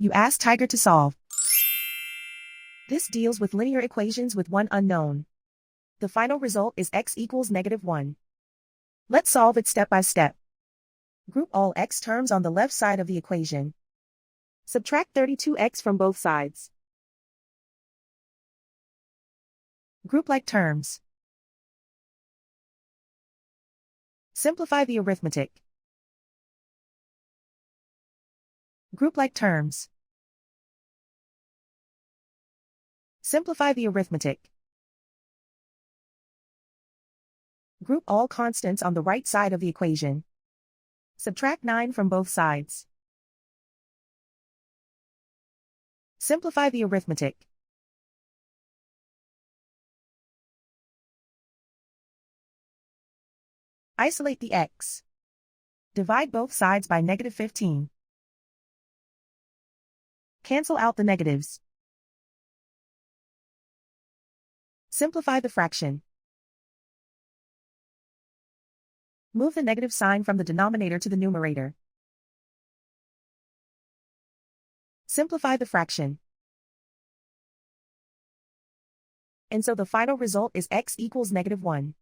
You ask Tiger to solve. This deals with linear equations with one unknown. The final result is x equals -1. Let's solve it step by step. Group all x terms on the left side of the equation. Subtract 32x from both sides. Group like terms. Simplify the arithmetic. Group like terms. Simplify the arithmetic. Group all constants on the right side of the equation. Subtract 9 from both sides. Simplify the arithmetic. Isolate the x. Divide both sides by -15. Cancel out the negatives. Simplify the fraction. Move the negative sign from the denominator to the numerator. Simplify the fraction. And so the final result is x equals -1.